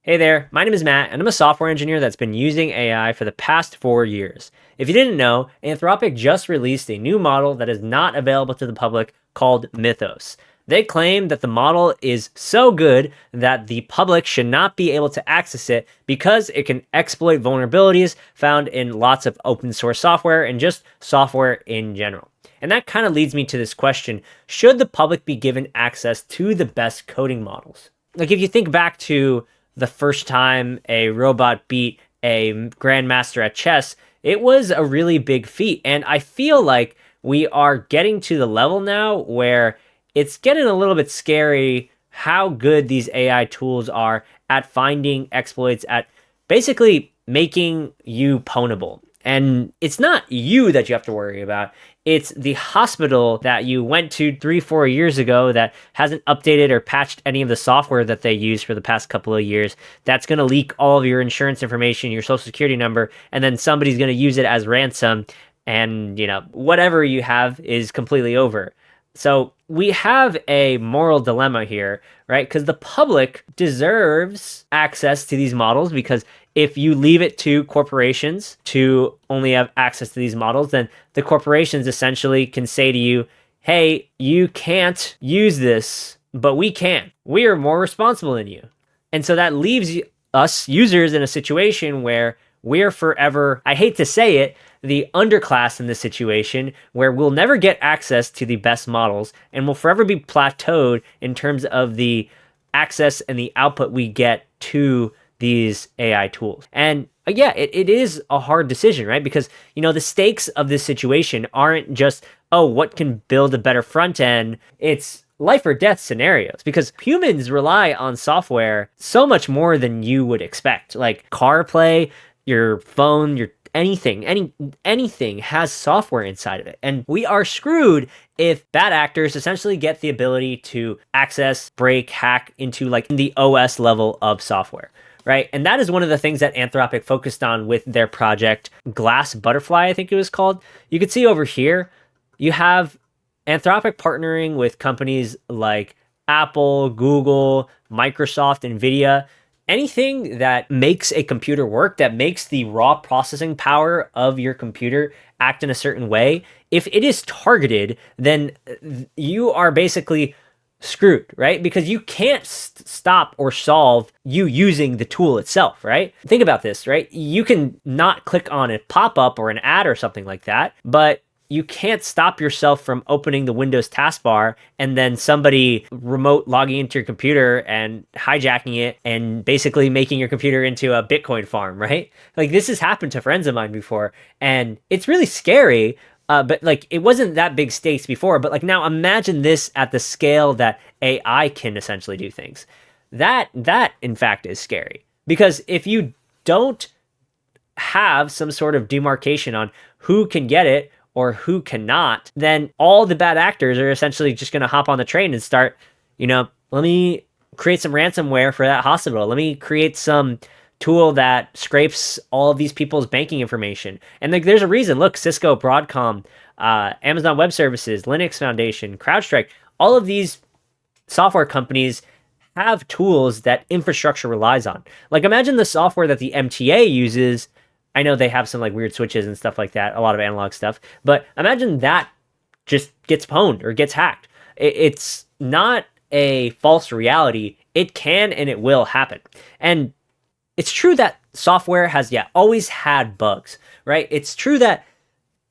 Hey there, my name is Matt, and I'm a software engineer that's been using AI for the past 4 years. If you didn't know, Anthropic just released a new model that is not available to the public called Mythos. They claim that the model is so good that the public should not be able to access it because it can exploit vulnerabilities found in lots of open source software and just software in general. And that kind of leads me to this question: should the public be given access to the best coding models? Like, if you think back to the first time a robot beat a grandmaster at chess, it was a really big feat. And I feel like we are getting to the level now where it's getting a little bit scary how good these AI tools are at finding exploits, at basically making you pwnable. And it's not you that you have to worry about. It's the hospital that you went to 3-4 years ago that hasn't updated or patched any of the software that they use for the past couple of years. That's going to leak all of your insurance information, your social security number, and then somebody's going to use it as ransom. And, whatever you have is completely over. So we have a moral dilemma here, right? Because the public deserves access to these models, because if you leave it to corporations to only have access to these models, then the corporations essentially can say to you, hey, you can't use this, but we can. We are more responsible than you. And so that leaves us users in a situation where we're forever, I hate to say it, the underclass in this situation, where we'll never get access to the best models and we'll forever be plateaued in terms of the access and the output we get to these AI tools. And yeah, it is a hard decision, right? Because, the stakes of this situation aren't just, oh, what can build a better front end? It's life or death scenarios, because humans rely on software so much more than you would expect. Like CarPlay, your phone, your anything has software inside of it. And we are screwed if bad actors essentially get the ability to access, break, hack into the OS level of software, right? And that is one of the things that Anthropic focused on with their project Glass Butterfly, I think it was called. You can see over here, you have Anthropic partnering with companies like Apple, Google, Microsoft, NVIDIA. Anything that makes a computer work, that makes the raw processing power of your computer act in a certain way, if it is targeted, then you are basically screwed, right? Because you can't stop or solve you using the tool itself, right? Think about this, right? You can not click on a pop-up or an ad or something like that, but you can't stop yourself from opening the Windows taskbar and then somebody remote logging into your computer and hijacking it and basically making your computer into a Bitcoin farm, right? This has happened to friends of mine before, and it's really scary. But it wasn't that big stakes before, but now imagine this at the scale that AI can essentially do things. That in fact is scary, because if you don't have some sort of demarcation on who can get it or who cannot, then all the bad actors are essentially just going to hop on the train and start, let me create some ransomware for that hospital. Let me create some tool that scrapes all of these people's banking information. And there's a reason. Look, Cisco, Broadcom, Amazon Web Services, Linux Foundation, CrowdStrike, all of these software companies have tools that infrastructure relies on. Imagine the software that the MTA uses. I know they have some weird switches and stuff like that, a lot of analog stuff, but imagine that just gets pwned or gets hacked. It's not a false reality. It can and it will happen. And it's true that software has, always had bugs, right? It's true that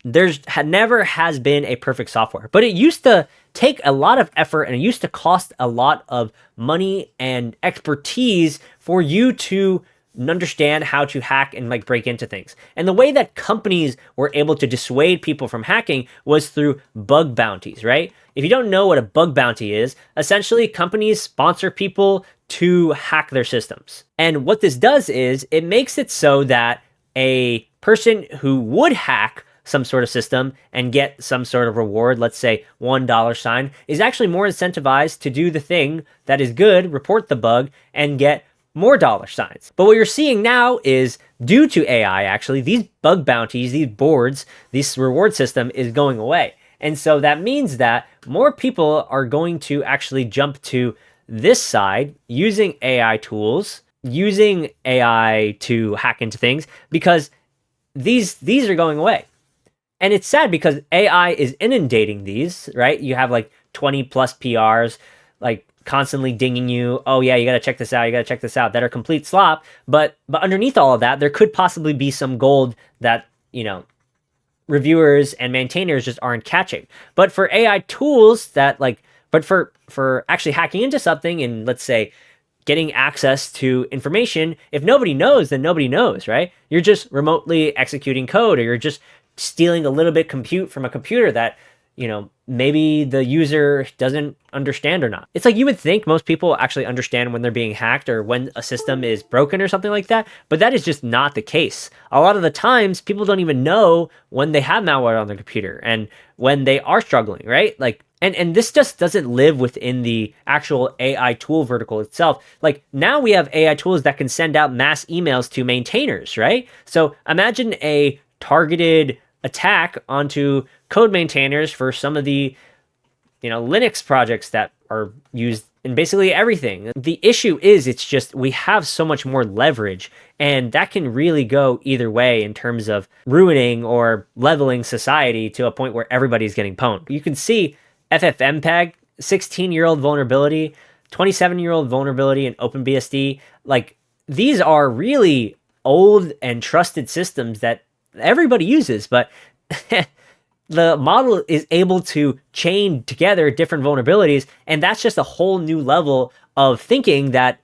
never has been a perfect software, but it used to take a lot of effort and it used to cost a lot of money and expertise for you to understand how to hack and break into things. And the way that companies were able to dissuade people from hacking was through bug bounties, right? If you don't know what a bug bounty is, essentially companies sponsor people to hack their systems. And what this does is it makes it so that a person who would hack some sort of system and get some sort of reward, let's say $1, is actually more incentivized to do the thing that is good, report the bug, and get more $. But what you're seeing now is, due to AI, actually, these bug bounties, these boards, this reward system is going away. And so that means that more people are going to actually jump to this side using AI tools using AI to hack into things because these are going away. And it's sad because AI is inundating these, right? You have like 20 plus PRs, like constantly dinging you. Oh yeah, you got to check this out. You got to check this out. That are complete slop. But underneath all of that, there could possibly be some gold that, reviewers and maintainers just aren't catching. But for AI tools but for actually hacking into something and let's say getting access to information, if nobody knows, then nobody knows, right? You're just remotely executing code, or you're just stealing a little bit compute from a computer that, maybe the user doesn't understand or not. It's like you would think most people actually understand when they're being hacked or when a system is broken or something like that, but that is just not the case. A lot of the times people don't even know when they have malware on their computer and when they are struggling, right? Like and this just doesn't live within the actual AI tool vertical itself. Like now we have AI tools that can send out mass emails to maintainers, right? So imagine a targeted attack onto code maintainers for some of the Linux projects that are used in basically everything. The issue is it's just we have so much more leverage, and that can really go either way in terms of ruining or leveling society to a point where everybody's getting pwned. You can see FFmpeg, 16-year-old vulnerability, 27-year-old vulnerability in OpenBSD. Like these are really old and trusted systems that everybody uses, but the model is able to chain together different vulnerabilities, and that's just a whole new level of thinking that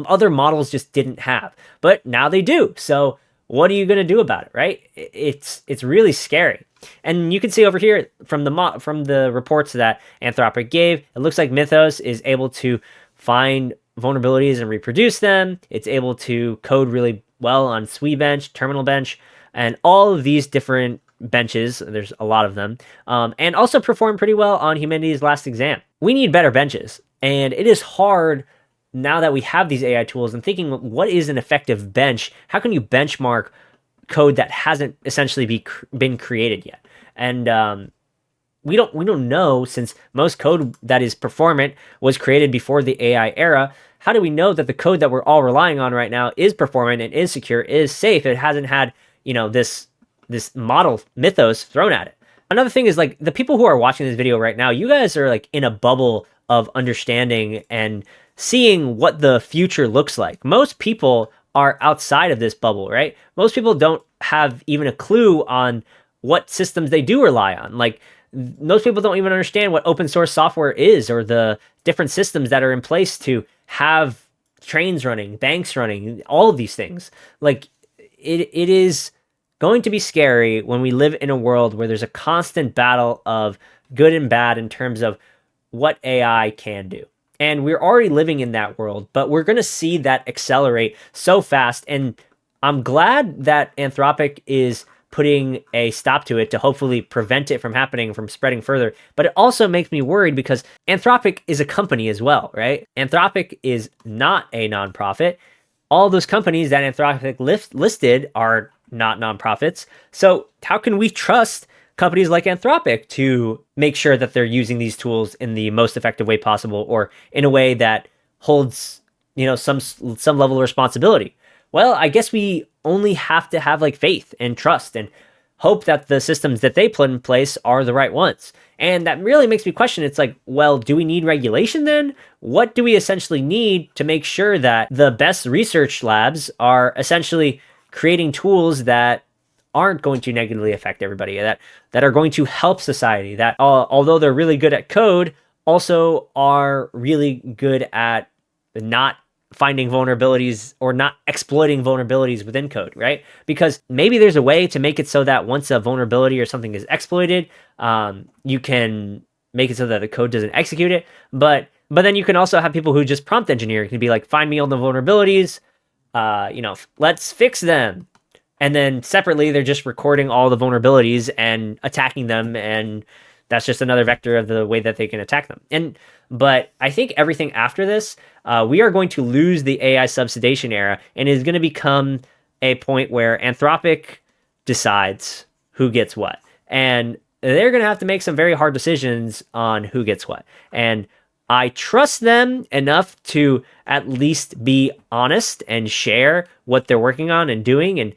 other models just didn't have. But now they do. So what are you going to do about it, right? It's really scary. And you can see over here from the reports that Anthropic gave, it looks like Mythos is able to find vulnerabilities and reproduce them. It's able to code really well on SWE-bench, Terminal Bench, and all of these different benches. There's a lot of them, and also perform pretty well on Humanity's Last Exam. We need better benches, and it is hard now that we have these AI tools and thinking, what is an effective bench? How can you benchmark code that hasn't essentially been created yet? And we don't know, since most code that is performant was created before the AI era. How do we know that the code that we're all relying on right now is performant and is secure, is safe? It hasn't had this model Mythos thrown at it. Another thing is, like, the people who are watching this video right now, you guys are like in a bubble of understanding and seeing what the future looks like. Most people are outside of this bubble, right? Most people don't have even a clue on what systems they do rely on. Like most people don't even understand what open source software is, or the different systems that are in place to have trains running, banks running, all of these things. Like it is going to be scary when we live in a world where there's a constant battle of good and bad in terms of what AI can do. And we're already living in that world, but we're going to see that accelerate so fast. And I'm glad that Anthropic is putting a stop to it to hopefully prevent it from happening, from spreading further. But it also makes me worried because Anthropic is a company as well, right? Anthropic is not a nonprofit. All those companies that Anthropic listed are not nonprofits. So how can we trust companies like Anthropic to make sure that they're using these tools in the most effective way possible, or in a way that holds, some level of responsibility? Well, I guess we only have to have like faith and trust and hope that the systems that they put in place are the right ones. And that really makes me question. It's like, well, do we need regulation then? What do we essentially need to make sure that the best research labs are essentially creating tools that aren't going to negatively affect everybody, that are going to help society, that although they're really good at code, also are really good at not finding vulnerabilities or not exploiting vulnerabilities within code, right? Because maybe there's a way to make it so that once a vulnerability or something is exploited, you can make it so that the code doesn't execute it. But then you can also have people who just prompt engineer. It can be like, find me all the vulnerabilities, let's fix them. And then separately, they're just recording all the vulnerabilities and attacking them. And that's just another vector of the way that they can attack them. But I think everything after this, we are going to lose the AI subsidization era, and it is going to become a point where Anthropic decides who gets what. And they're going to have to make some very hard decisions on who gets what. And I trust them enough to at least be honest and share what they're working on and doing. And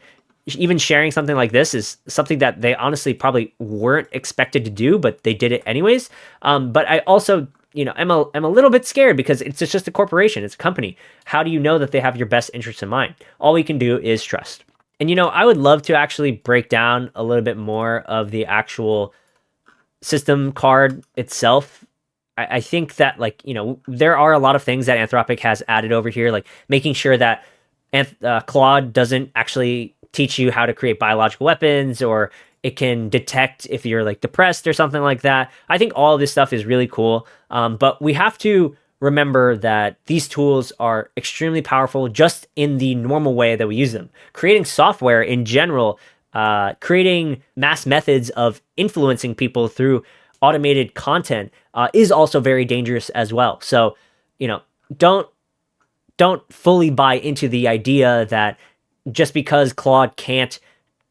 even sharing something like this is something that they honestly probably weren't expected to do, but they did it anyways. But I also, am a little bit scared because it's just a corporation, it's a company. How do you know that they have your best interests in mind? All we can do is trust. And I would love to actually break down a little bit more of the actual system card itself. I think that there are a lot of things that Anthropic has added over here, like making sure that Claude doesn't actually teach you how to create biological weapons, or it can detect if you're like depressed or something like that. I think all of this stuff is really cool. But we have to remember that these tools are extremely powerful just in the normal way that we use them. Creating software in general, creating mass methods of influencing people through automated content is also very dangerous as well. So, don't fully buy into the idea that just because Claude can't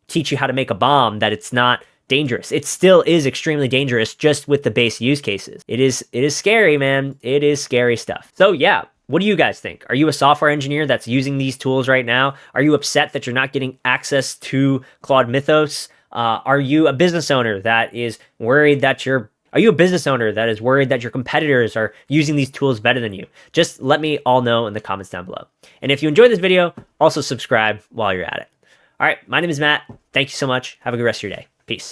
teach you how to make a bomb, that it's not dangerous. It still is extremely dangerous just with the base use cases. It is scary, man. It is scary stuff. So yeah, what do you guys think? Are you a software engineer that's using these tools right now? Are you upset that you're not getting access to Claude Mythos? Are you a business owner that is worried that your competitors are using these tools better than you? Just let me all know in the comments down below. And if you enjoyed this video, also subscribe while you're at it. All right, my name is Matt. Thank you so much. Have a good rest of your day. Peace.